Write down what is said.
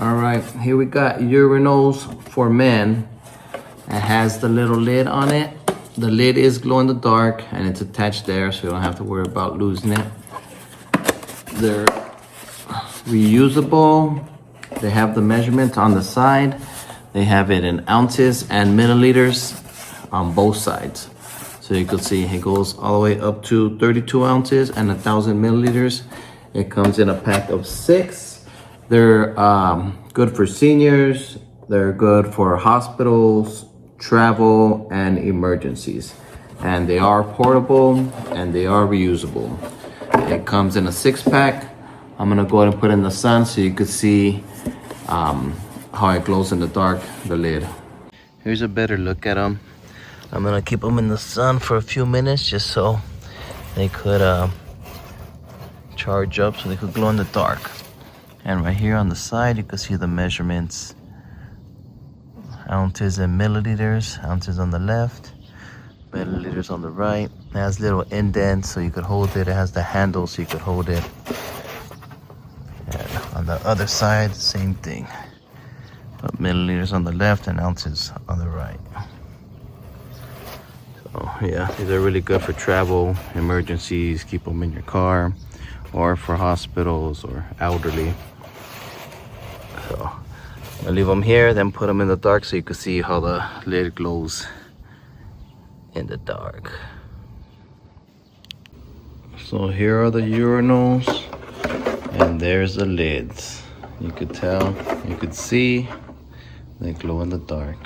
All right, here we got urinals for men. It has the little lid on it. The lid is glow in the dark and it's attached there, so you don't have to worry about losing it. They're reusable. They have the measurements on the side. They have it in ounces and milliliters on both sides. So you can see it goes all the way up to 32 ounces and 1,000 milliliters. It comes in a pack of 6. They're good for seniors. They're good for hospitals, travel, and emergencies. And they are portable and they are reusable. It comes in a 6-pack. I'm gonna go ahead and put it in the sun so you can see how it glows in the dark, the lid. Here's a better look at them. I'm gonna keep them in the sun for a few minutes just so they could charge up, so they could glow in the dark. And right here on the side, you can see the measurements. Ounces and milliliters. Ounces on the left, milliliters on the right. It has little indents so you could hold it. It has the handle so you could hold it. And on the other side, same thing. But milliliters on the left and ounces on the right. So yeah, these are really good for travel, emergencies. Keep them in your car, or for hospitals or elderly. So I'll leave them here, then put them in the dark so you can see how the lid glows in the dark. So here are the urinals, and there's the lids. You could tell, you could see they glow in the dark.